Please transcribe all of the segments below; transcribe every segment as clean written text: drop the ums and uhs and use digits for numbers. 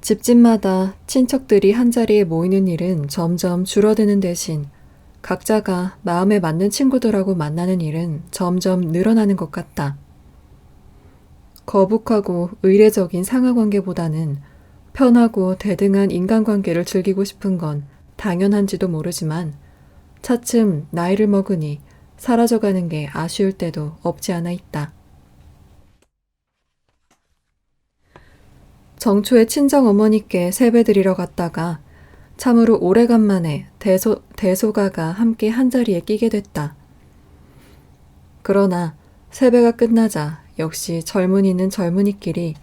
집집마다 친척들이 한자리에 모이는 일은 점점 줄어드는 대신 각자가 마음에 맞는 친구들하고 만나는 일은 점점 늘어나는 것 같다. 거북하고 의례적인 상하관계보다는 편하고 대등한 인간관계를 즐기고 싶은 건 당연한지도 모르지만 차츰 나이를 먹으니 사라져가는 게 아쉬울 때도 없지 않아 있다. 정초에 친정어머니께 세배드리러 갔다가 참으로 오래간만에 대소가가 함께 한자리에 끼게 됐다. 그러나 세배가 끝나자 역시 젊은이는 젊은이끼리,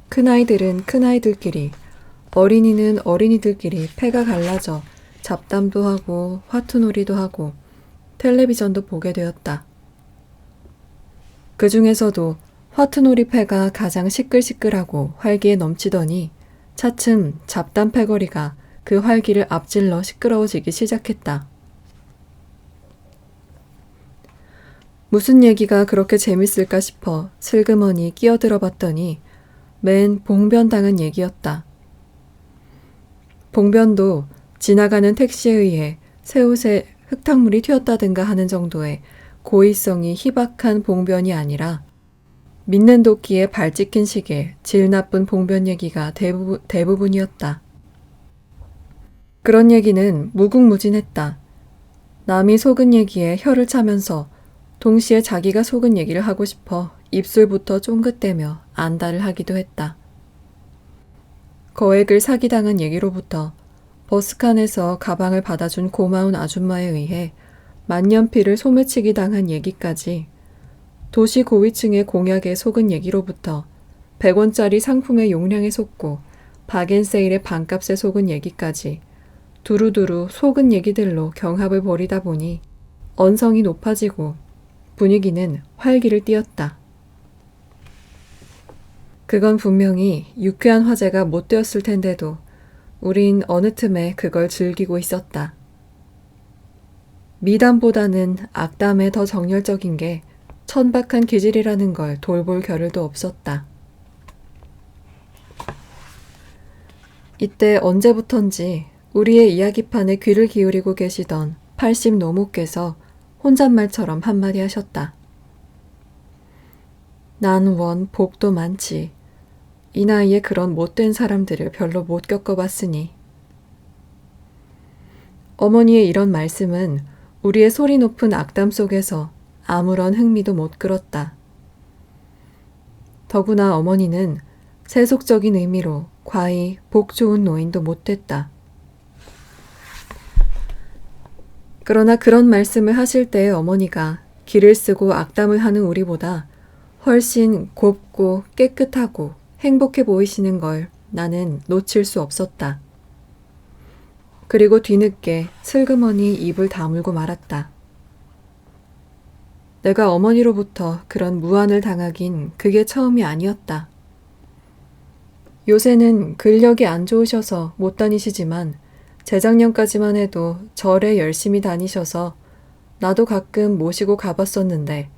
큰아이들은 큰아이들끼리, 어린이는 어린이들끼리 패가 갈라져 잡담도 하고 화투놀이도 하고 텔레비전도 보게 되었다. 그 중에서도 화투놀이 패가 가장 시끌시끌하고 활기에 넘치더니 차츰 잡담 패거리가 그 활기를 앞질러 시끄러워지기 시작했다. 무슨 얘기가 그렇게 재밌을까 싶어 슬그머니 끼어들어 봤더니 맨 봉변당한 얘기였다. 봉변도 지나가는 택시에 의해 새옷에 흙탕물이 튀었다든가 하는 정도의 고의성이 희박한 봉변이 아니라 믿는 도끼에 발 찍힌 식의 질 나쁜 봉변 얘기가 대부분이었다. 그런 얘기는 무궁무진했다. 남이 속은 얘기에 혀를 차면서 동시에 자기가 속은 얘기를 하고 싶어 입술부터 쫑긋대며 안달을 하기도 했다. 거액을 사기당한 얘기로부터 버스칸에서 가방을 받아준 고마운 아줌마에 의해 만년필을 소매치기 당한 얘기까지 도시 고위층의 공약에 속은 얘기로부터 100원짜리 상품의 용량에 속고 박앤세일의 반값에 속은 얘기까지 두루두루 속은 얘기들로 경합을 벌이다 보니 언성이 높아지고 분위기는 활기를 띠었다. 그건 분명히 유쾌한 화제가 못 되었을 텐데도 우린 어느 틈에 그걸 즐기고 있었다. 미담보다는 악담에 더 정열적인 게 천박한 기질이라는 걸 돌볼 겨를도 없었다. 이때 언제부턴지 우리의 이야기판에 귀를 기울이고 계시던 80 노모께서 혼잣말처럼 한마디 하셨다. 난 원 복도 많지. 이 나이에 그런 못된 사람들을 별로 못 겪어봤으니. 어머니의 이런 말씀은 우리의 소리 높은 악담 속에서 아무런 흥미도 못 끌었다. 더구나 어머니는 세속적인 의미로 과히 복 좋은 노인도 못됐다. 그러나 그런 말씀을 하실 때의 어머니가 기를 쓰고 악담을 하는 우리보다 훨씬 곱고 깨끗하고 행복해 보이시는 걸 나는 놓칠 수 없었다. 그리고 뒤늦게 슬그머니 입을 다물고 말았다. 내가 어머니로부터 그런 무안을 당하긴 그게 처음이 아니었다. 요새는 근력이 안 좋으셔서 못 다니시지만 재작년까지만 해도 절에 열심히 다니셔서 나도 가끔 모시고 가봤었는데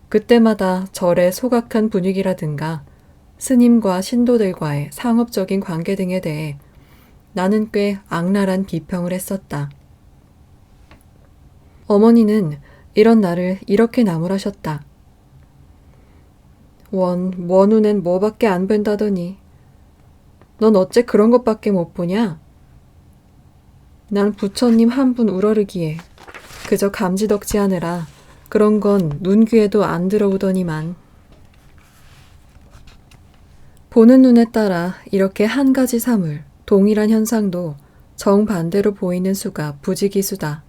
그때마다 절의 소각한 분위기라든가 스님과 신도들과의 상업적인 관계 등에 대해 나는 꽤 악랄한 비평을 했었다. 어머니는 이런 나를 이렇게 나무라셨다. 원우는 뭐밖에 안 뵌다더니 넌 어째 그런 것밖에 못 보냐? 난 부처님 한 분 우러르기에 그저 감지덕지 하느라 그런 건 눈귀에도 안 들어오더니만. 보는 눈에 따라 이렇게 한 가지 사물, 동일한 현상도 정반대로 보이는 수가 부지기수다.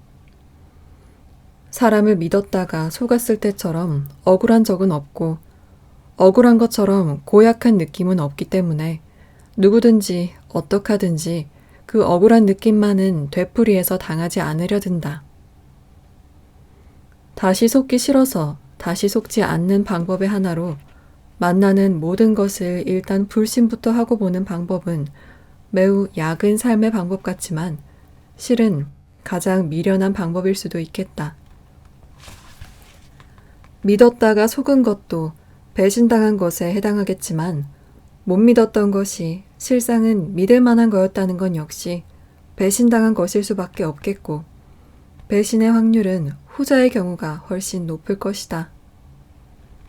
사람을 믿었다가 속았을 때처럼 억울한 적은 없고 억울한 것처럼 고약한 느낌은 없기 때문에 누구든지 어떡하든지 그 억울한 느낌만은 되풀이해서 당하지 않으려 든다. 다시 속기 싫어서 다시 속지 않는 방법의 하나로 만나는 모든 것을 일단 불신부터 하고 보는 방법은 매우 약은 삶의 방법 같지만 실은 가장 미련한 방법일 수도 있겠다. 믿었다가 속은 것도 배신당한 것에 해당하겠지만 못 믿었던 것이 실상은 믿을 만한 거였다는 건 역시 배신당한 것일 수밖에 없겠고 배신의 확률은 후자의 경우가 훨씬 높을 것이다.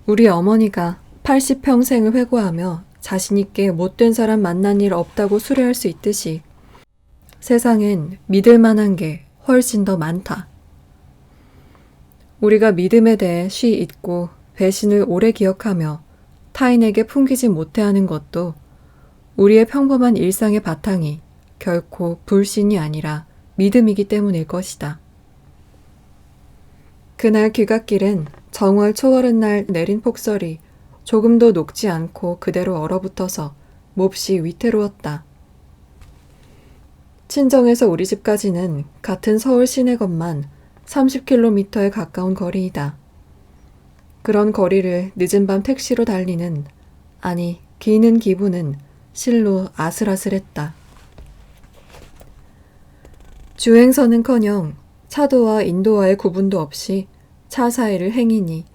우리 어머니가 80평생을 회고하며 자신있게 못된 사람 만난 일 없다고 수레할 수 있듯이 세상엔 믿을 만한 게 훨씬 더 많다. 우리가 믿음에 대해 쉬 잊고 배신을 오래 기억하며 타인에게 풍기지 못해 하는 것도 우리의 평범한 일상의 바탕이 결코 불신이 아니라 믿음이기 때문일 것이다. 그날 귀갓길은 정월 초월은 날 내린 폭설이 조금도 녹지 않고 그대로 얼어붙어서 몹시 위태로웠다. 친정에서 우리 집까지는 같은 서울 시내건만 30km에 가까운 거리이다. 그런 거리를 늦은 밤 택시로 달리는, 아니 기는 기분은 실로 아슬아슬했다. 주행선은커녕 차도와 인도와의 구분도 없이 차 사이를 행인이,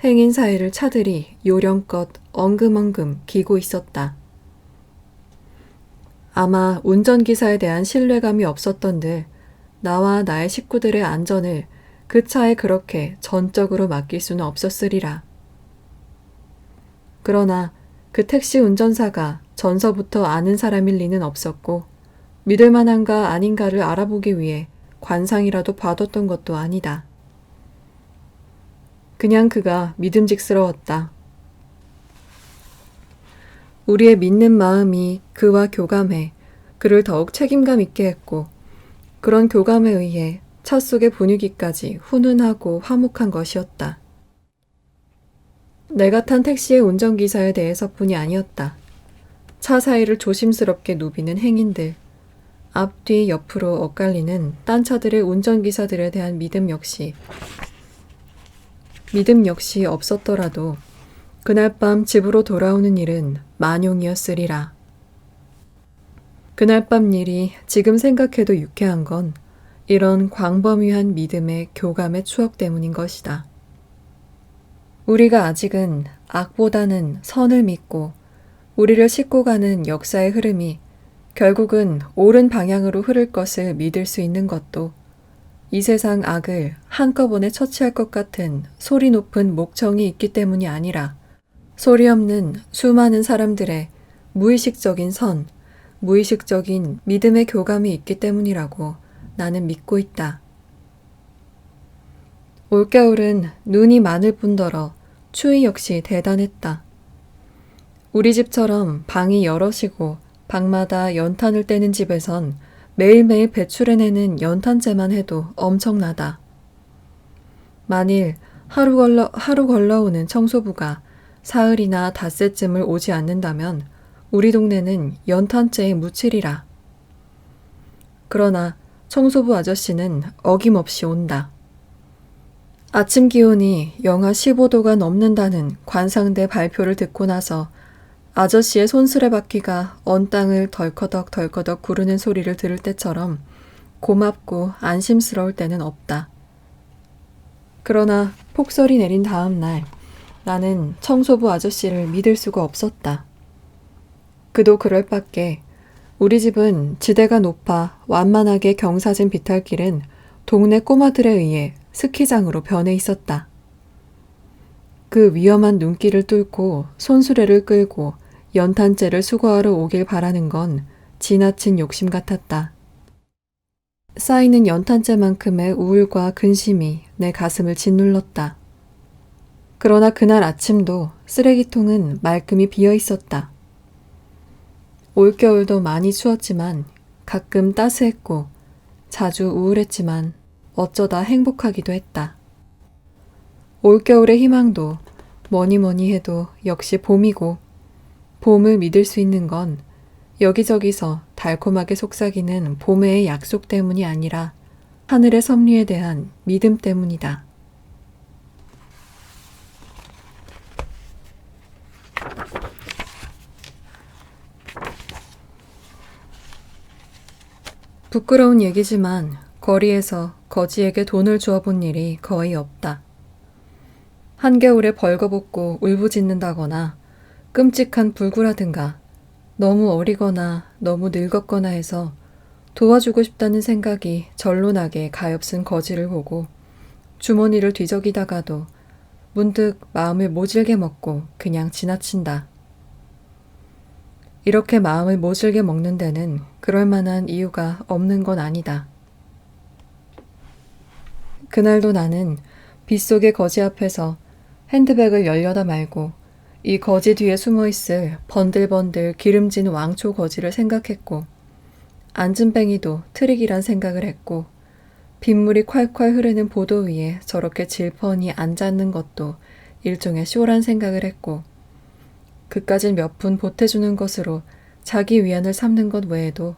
행인 사이를 차들이 요령껏 엉금엉금 기고 있었다. 아마 운전기사에 대한 신뢰감이 없었던들 나와 나의 식구들의 안전을 그 차에 그렇게 전적으로 맡길 수는 없었으리라. 그러나 그 택시 운전사가 전서부터 아는 사람일 리는 없었고 믿을 만한가 아닌가를 알아보기 위해 관상이라도 봐뒀던 것도 아니다. 그냥 그가 믿음직스러웠다. 우리의 믿는 마음이 그와 교감해 그를 더욱 책임감 있게 했고 그런 교감에 의해 차 속의 분위기까지 훈훈하고 화목한 것이었다. 내가 탄 택시의 운전기사에 대해서뿐이 아니었다. 차 사이를 조심스럽게 누비는 행인들, 앞뒤 옆으로 엇갈리는 딴 차들의 운전기사들에 대한 믿음 역시 없었더라도 그날 밤 집으로 돌아오는 일은 만용이었으리라. 그날 밤 일이 지금 생각해도 유쾌한 건 이런 광범위한 믿음의 교감의 추억 때문인 것이다. 우리가 아직은 악보다는 선을 믿고 우리를 싣고 가는 역사의 흐름이 결국은 옳은 방향으로 흐를 것을 믿을 수 있는 것도 이 세상 악을 한꺼번에 처치할 것 같은 소리 높은 목청이 있기 때문이 아니라 소리 없는 수많은 사람들의 무의식적인 선, 무의식적인 믿음의 교감이 있기 때문이라고 나는 믿고 있다. 올겨울은 눈이 많을 뿐더러 추위 역시 대단했다. 우리 집처럼 방이 여럿이고 방마다 연탄을 떼는 집에선 매일매일 배출해내는 연탄재만 해도 엄청나다. 만일 하루 걸러오는 청소부가 사흘이나 닷새쯤을 오지 않는다면 우리 동네는 연탄재에 묻히리라. 그러나 청소부 아저씨는 어김없이 온다. 아침 기온이 영하 15도가 넘는다는 관상대 발표를 듣고 나서 아저씨의 손수레 바퀴가 언 땅을 덜커덕 구르는 소리를 들을 때처럼 고맙고 안심스러울 때는 없다. 그러나 폭설이 내린 다음 날 나는 청소부 아저씨를 믿을 수가 없었다. 그도 그럴 밖에 우리 집은 지대가 높아 완만하게 경사진 비탈길은 동네 꼬마들에 의해 스키장으로 변해 있었다. 그 위험한 눈길을 뚫고 손수레를 끌고 연탄재를 수거하러 오길 바라는 건 지나친 욕심 같았다. 쌓이는 연탄재만큼의 우울과 근심이 내 가슴을 짓눌렀다. 그러나 그날 아침도 쓰레기통은 말끔히 비어 있었다. 올겨울도 많이 추웠지만 가끔 따스했고 자주 우울했지만 어쩌다 행복하기도 했다. 올겨울의 희망도 뭐니 해도 역시 봄이고 봄을 믿을 수 있는 건 여기저기서 달콤하게 속삭이는 봄의 약속 때문이 아니라 하늘의 섭리에 대한 믿음 때문이다. 부끄러운 얘기지만 거리에서 거지에게 돈을 주어본 일이 거의 없다. 한겨울에 벌거벗고 울부짖는다거나 끔찍한 불구라든가 너무 어리거나 너무 늙었거나 해서 도와주고 싶다는 생각이 절로 나게 가엾은 거지를 보고 주머니를 뒤적이다가도 문득 마음을 모질게 먹고 그냥 지나친다. 이렇게 마음을 모질게 먹는 데는 그럴 만한 이유가 없는 건 아니다. 그날도 나는 빗속의 거지 앞에서 핸드백을 열려다 말고 이 거지 뒤에 숨어있을 번들번들 기름진 왕초 거지를 생각했고 안진뱅이도 트릭이란 생각을 했고 빗물이 콸콸 흐르는 보도 위에 저렇게 질펀히 앉아있는 것도 일종의 쇼란 생각을 했고 그까진 몇 푼 보태주는 것으로 자기 위안을 삼는 것 외에도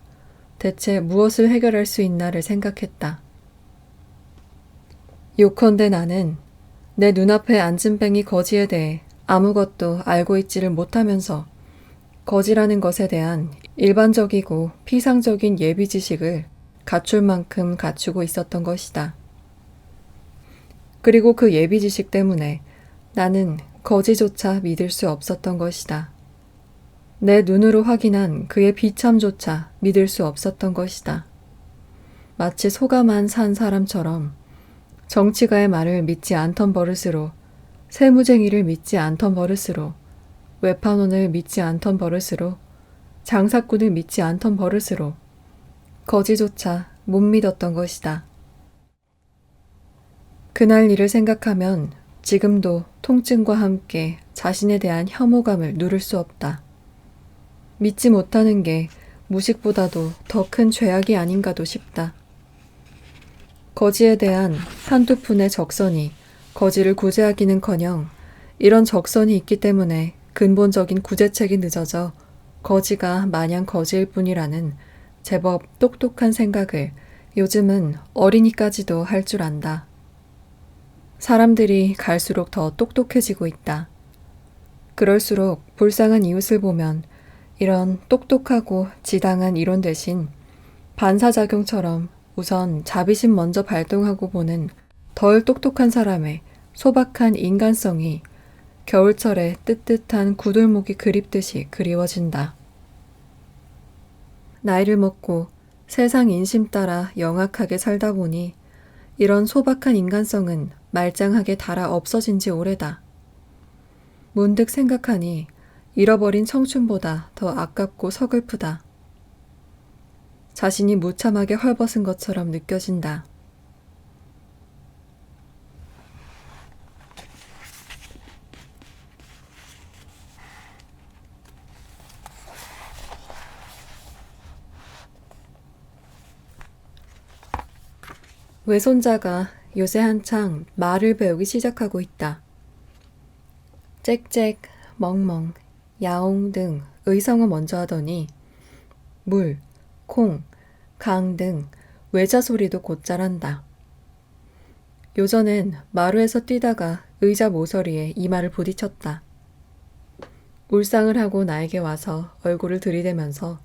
대체 무엇을 해결할 수 있나를 생각했다. 요컨대 나는 내 눈앞에 앉은 거지에 대해 아무것도 알고 있지를 못하면서 거지라는 것에 대한 일반적이고 피상적인 예비 지식을 갖출 만큼 갖추고 있었던 것이다. 그리고 그 예비 지식 때문에 나는 거지조차 믿을 수 없었던 것이다. 내 눈으로 확인한 그의 비참조차 믿을 수 없었던 것이다. 마치 소가만 산 사람처럼 정치가의 말을 믿지 않던 버릇으로, 세무쟁이를 믿지 않던 버릇으로, 외판원을 믿지 않던 버릇으로, 장사꾼을 믿지 않던 버릇으로 거지조차 못 믿었던 것이다. 그날 일을 생각하면 지금도 통증과 함께 자신에 대한 혐오감을 누를 수 없다. 믿지 못하는 게 무식보다도 더 큰 죄악이 아닌가도 싶다. 거지에 대한 한두 푼의 적선이 거지를 구제하기는커녕 이런 적선이 있기 때문에 근본적인 구제책이 늦어져 거지가 마냥 거지일 뿐이라는 제법 똑똑한 생각을 요즘은 어린이까지도 할 줄 안다. 사람들이 갈수록 더 똑똑해지고 있다. 그럴수록 불쌍한 이웃을 보면 이런 똑똑하고 지당한 이론 대신 반사작용처럼 우선 자비심 먼저 발동하고 보는 덜 똑똑한 사람의 소박한 인간성이 겨울철에 뜨뜻한 구들목이 그립듯이 그리워진다. 나이를 먹고 세상 인심 따라 영악하게 살다 보니 이런 소박한 인간성은 말짱하게 달아 없어진 지 오래다. 문득 생각하니 잃어버린 청춘보다 더 아깝고 서글프다. 자신이 무참하게 헐벗은 것처럼 느껴진다. 외손자가 요새 한창 말을 배우기 시작하고 있다. 짹짹, 멍멍, 야옹 등 의성어 먼저 하더니 물, 콩, 강 등 외자 소리도 곧잘 한다. 요전엔 마루에서 뛰다가 의자 모서리에 이마를 부딪혔다. 울상을 하고 나에게 와서 얼굴을 들이대면서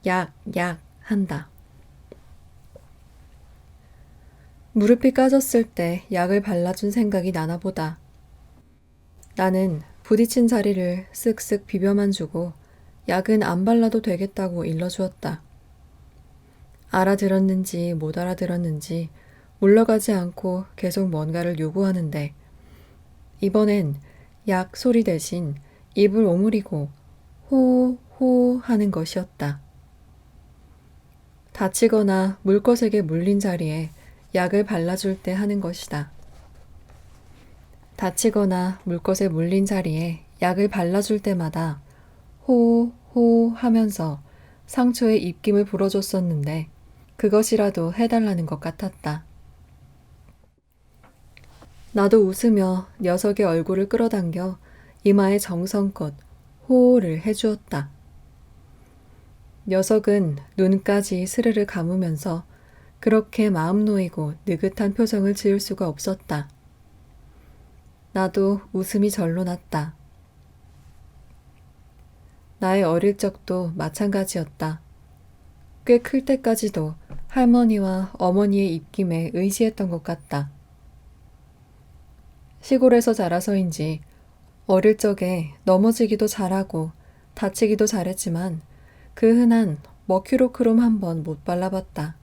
약, 약 한다. 무릎이 까졌을 때 약을 발라준 생각이 나나 보다. 나는 부딪힌 자리를 쓱쓱 비벼만 주고 약은 안 발라도 되겠다고 일러주었다. 알아들었는지 못 알아들었는지 물러가지 않고 계속 뭔가를 요구하는데 이번엔 약 소리 대신 입을 오므리고 호호 하는 것이었다. 다치거나 물것에게 물린 자리에 약을 발라줄 때 하는 것이다. 다치거나 물것에 물린 자리에 약을 발라줄 때마다 호호 하면서 상처에 입김을 불어줬었는데 그것이라도 해달라는 것 같았다. 나도 웃으며 녀석의 얼굴을 끌어당겨 이마에 정성껏 호호를 해주었다. 녀석은 눈까지 스르르 감으면서 그렇게 마음 놓이고 느긋한 표정을 지을 수가 없었다. 나도 웃음이 절로 났다. 나의 어릴 적도 마찬가지였다. 꽤 클 때까지도 할머니와 어머니의 입김에 의지했던 것 같다. 시골에서 자라서인지 어릴 적에 넘어지기도 잘하고 다치기도 잘했지만 그 흔한 머큐로크롬 한 번 못 발라봤다.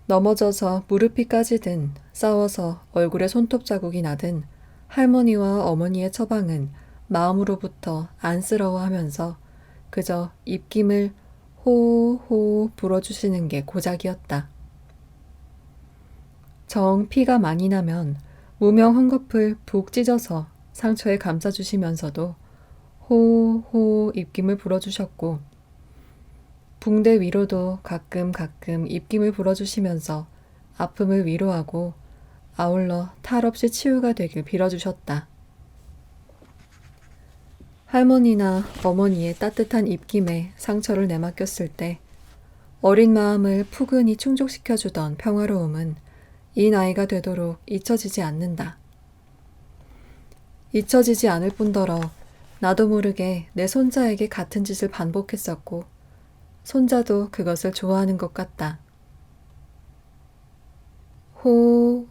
넘어져서 무릎이 까지든 싸워서 얼굴에 손톱 자국이 나든 할머니와 어머니의 처방은 마음으로부터 안쓰러워하면서 그저 입김을 호호 불어주시는 게 고작이었다. 정 피가 많이 나면 무명 헝겊을 푹 찢어서 상처에 감싸주시면서도 호호 입김을 불어주셨고 붕대 위로도 가끔 입김을 불어주시면서 아픔을 위로하고 아울러 탈 없이 치유가 되길 빌어주셨다. 할머니나 어머니의 따뜻한 입김에 상처를 내맡겼을 때 어린 마음을 푸근히 충족시켜주던 평화로움은 이 나이가 되도록 잊혀지지 않는다. 잊혀지지 않을 뿐더러 나도 모르게 내 손자에게 같은 짓을 반복했었고 손자도 그것을 좋아하는 것 같다. 호.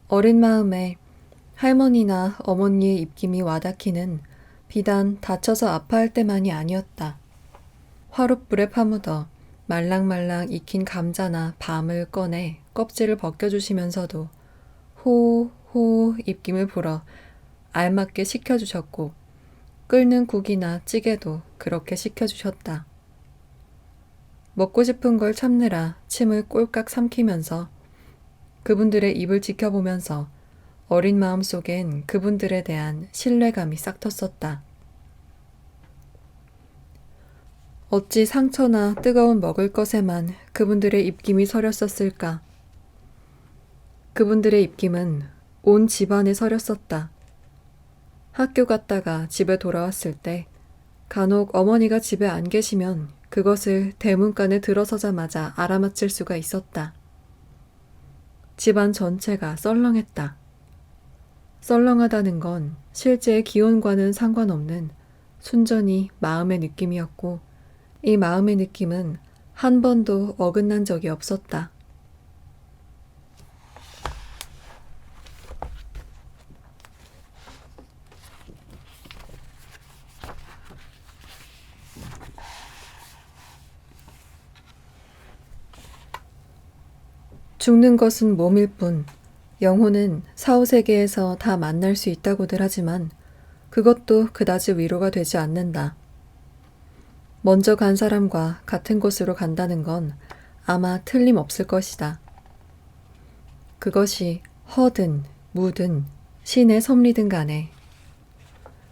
어린 마음에 할머니나 어머니의 입김이 와닿기는 비단 다쳐서 아파할 때만이 아니었다. 화롯불에 파묻어 말랑말랑 익힌 감자나 밤을 꺼내 껍질을 벗겨주시면서도 호 입김을 불어 알맞게 식혀주셨고 끓는 국이나 찌개도 그렇게 식혀주셨다. 먹고 싶은 걸 참느라 침을 꼴깍 삼키면서 그분들의 입을 지켜보면서 어린 마음 속엔 그분들에 대한 신뢰감이 싹 텄었다. 어찌 상처나 뜨거운 먹을 것에만 그분들의 입김이 서렸었을까? 그분들의 입김은 온 집안에 서렸었다. 학교 갔다가 집에 돌아왔을 때 간혹 어머니가 집에 안 계시면 그것을 대문간에 들어서자마자 알아맞힐 수가 있었다. 집안 전체가 썰렁했다. 썰렁하다는 건 실제의 기온과는 상관없는 순전히 마음의 느낌이었고 이 마음의 느낌은 한 번도 어긋난 적이 없었다. 죽는 것은 몸일 뿐 영혼은 사후세계에서 다 만날 수 있다고들 하지만 그것도 그다지 위로가 되지 않는다. 먼저 간 사람과 같은 곳으로 간다는 건 아마 틀림없을 것이다. 그것이 허든 무든 신의 섭리든 간에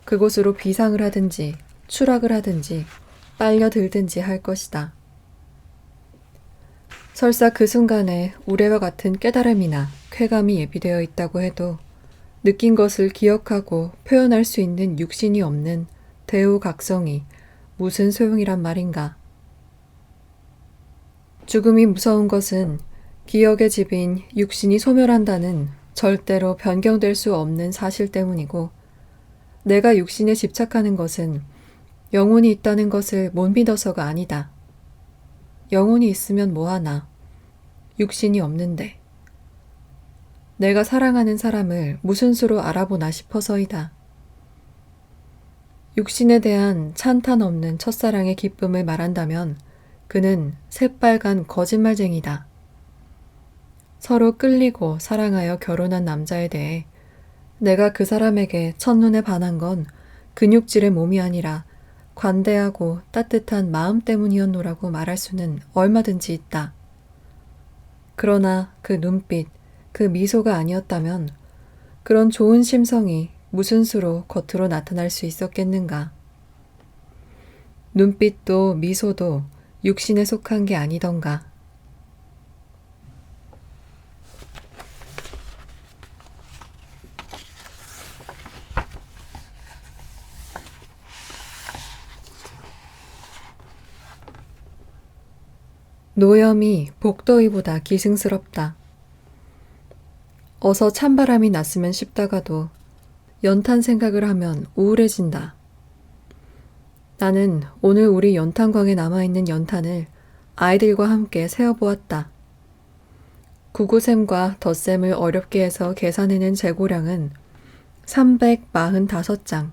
그곳으로 비상을 하든지 추락을 하든지 빨려들든지 할 것이다. 설사 그 순간에 우레와 같은 깨달음이나 쾌감이 예비되어 있다고 해도 느낀 것을 기억하고 표현할 수 있는 육신이 없는 대우각성이 무슨 소용이란 말인가. 죽음이 무서운 것은 기억의 집인 육신이 소멸한다는 절대로 변경될 수 없는 사실 때문이고 내가 육신에 집착하는 것은 영혼이 있다는 것을 못 믿어서가 아니다. 영혼이 있으면 뭐하나. 육신이 없는데. 내가 사랑하는 사람을 무슨 수로 알아보나 싶어서이다. 육신에 대한 찬탄 없는 첫사랑의 기쁨을 말한다면 그는 새빨간 거짓말쟁이다. 서로 끌리고 사랑하여 결혼한 남자에 대해 내가 그 사람에게 첫눈에 반한 건 근육질의 몸이 아니라 관대하고 따뜻한 마음 때문이었노라고 말할 수는 얼마든지 있다. 그러나 그 눈빛, 그 미소가 아니었다면 그런 좋은 심성이 무슨 수로 겉으로 나타날 수 있었겠는가. 눈빛도 미소도 육신에 속한 게 아니던가. 노염이 복더위보다 기승스럽다. 어서 찬바람이 났으면 싶다가도 연탄 생각을 하면 우울해진다. 나는 오늘 우리 연탄광에 남아있는 연탄을 아이들과 함께 세어보았다. 구구셈과 덧셈을 어렵게 해서 계산해낸 재고량은 345장,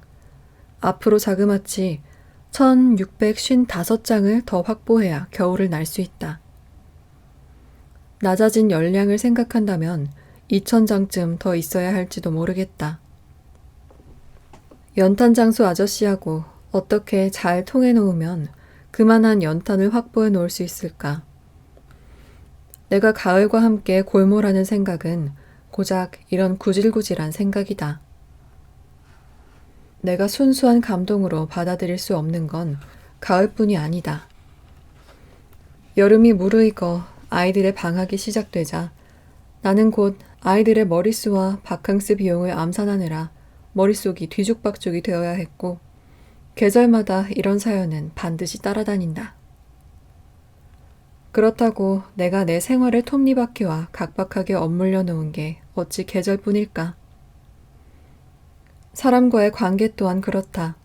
앞으로 자그마치 1655장을 더 확보해야 겨울을 날 수 있다. 낮아진 열량을 생각한다면 2000장쯤 더 있어야 할지도 모르겠다. 연탄장수 아저씨하고 어떻게 잘 통해 놓으면 그만한 연탄을 확보해 놓을 수 있을까? 내가 가을과 함께 골몰하는 생각은 고작 이런 구질구질한 생각이다. 내가 순수한 감동으로 받아들일 수 없는 건 가을뿐이 아니다. 여름이 무르익어 아이들의 방학이 시작되자 나는 곧 아이들의 머릿수와 바캉스 비용을 암산하느라 머릿속이 뒤죽박죽이 되어야 했고 계절마다 이런 사연은 반드시 따라다닌다. 그렇다고 내가 내 생활의 톱니바퀴와 각박하게 엇물려 놓은 게 어찌 계절뿐일까? 사람과의 관계 또한 그렇다.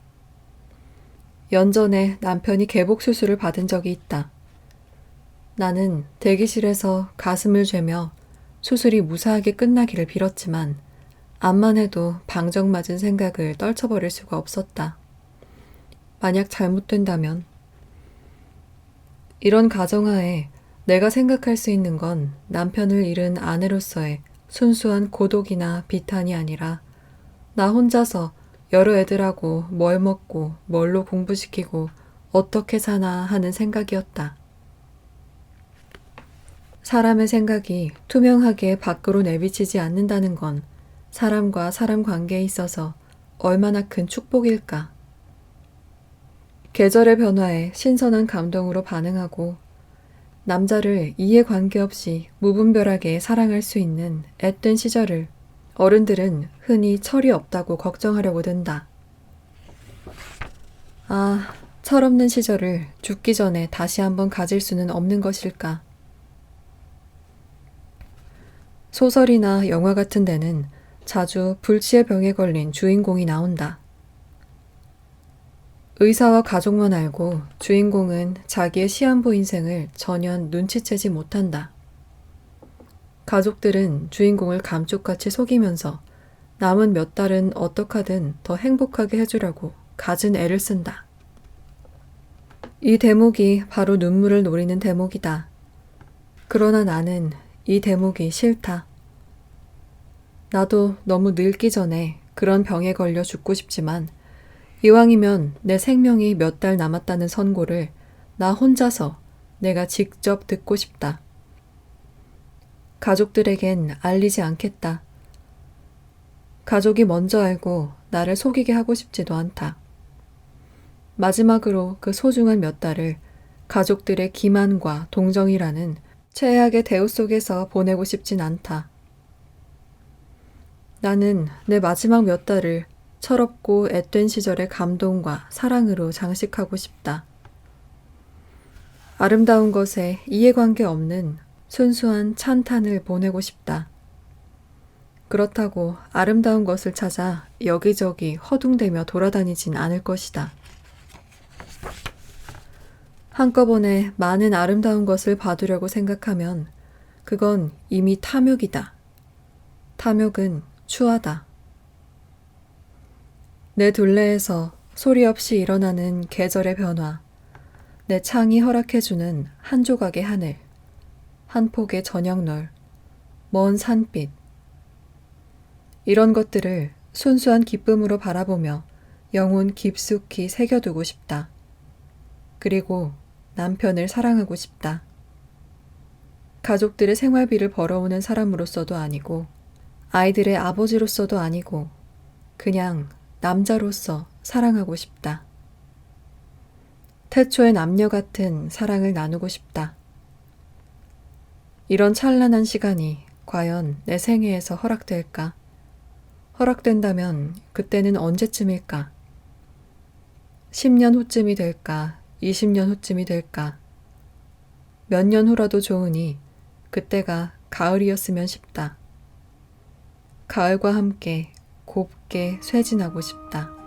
연전에 남편이 개복 수술을 받은 적이 있다. 나는 대기실에서 가슴을 죄며 수술이 무사하게 끝나기를 빌었지만 암만 해도 방정맞은 생각을 떨쳐버릴 수가 없었다. 만약 잘못된다면? 이런 가정하에 내가 생각할 수 있는 건 남편을 잃은 아내로서의 순수한 고독이나 비탄이 아니라 나 혼자서 여러 애들하고 뭘 먹고 뭘로 공부시키고 어떻게 사나 하는 생각이었다. 사람의 생각이 투명하게 밖으로 내비치지 않는다는 건 사람과 사람 관계에 있어서 얼마나 큰 축복일까. 계절의 변화에 신선한 감동으로 반응하고 남자를 이해관계없이 무분별하게 사랑할 수 있는 앳된 시절을 어른들은 흔히 철이 없다고 걱정하려고 든다. 아, 철없는 시절을 죽기 전에 다시 한번 가질 수는 없는 것일까? 소설이나 영화 같은 데는 자주 불치의 병에 걸린 주인공이 나온다. 의사와 가족만 알고 주인공은 자기의 시한부 인생을 전혀 눈치채지 못한다. 가족들은 주인공을 감쪽같이 속이면서 남은 몇 달은 어떡하든 더 행복하게 해주려고 갖은 애를 쓴다. 이 대목이 바로 눈물을 노리는 대목이다. 그러나 나는 이 대목이 싫다. 나도 너무 늙기 전에 그런 병에 걸려 죽고 싶지만 이왕이면 내 생명이 몇 달 남았다는 선고를 나 혼자서 내가 직접 듣고 싶다. 가족들에겐 알리지 않겠다. 가족이 먼저 알고 나를 속이게 하고 싶지도 않다. 마지막으로 그 소중한 몇 달을 가족들의 기만과 동정이라는 최악의 대우 속에서 보내고 싶진 않다. 나는 내 마지막 몇 달을 철없고 앳된 시절의 감동과 사랑으로 장식하고 싶다. 아름다운 것에 이해관계 없는 순수한 찬탄을 보내고 싶다. 그렇다고 아름다운 것을 찾아 여기저기 허둥대며 돌아다니진 않을 것이다. 한꺼번에 많은 아름다운 것을 봐두려고 생각하면 그건 이미 탐욕이다. 탐욕은 추하다. 내 둘레에서 소리 없이 일어나는 계절의 변화, 내 창이 허락해주는 한 조각의 하늘, 한 폭의 저녁널, 먼 산빛. 이런 것들을 순수한 기쁨으로 바라보며 영혼 깊숙이 새겨두고 싶다. 그리고 남편을 사랑하고 싶다. 가족들의 생활비를 벌어오는 사람으로서도 아니고 아이들의 아버지로서도 아니고 그냥 남자로서 사랑하고 싶다. 태초의 남녀 같은 사랑을 나누고 싶다. 이런 찬란한 시간이 과연 내 생애에서 허락될까? 허락된다면 그때는 언제쯤일까? 10년 후쯤이 될까? 20년 후쯤이 될까? 몇 년 후라도 좋으니 그때가 가을이었으면 싶다. 가을과 함께 곱게 쇠진하고 싶다.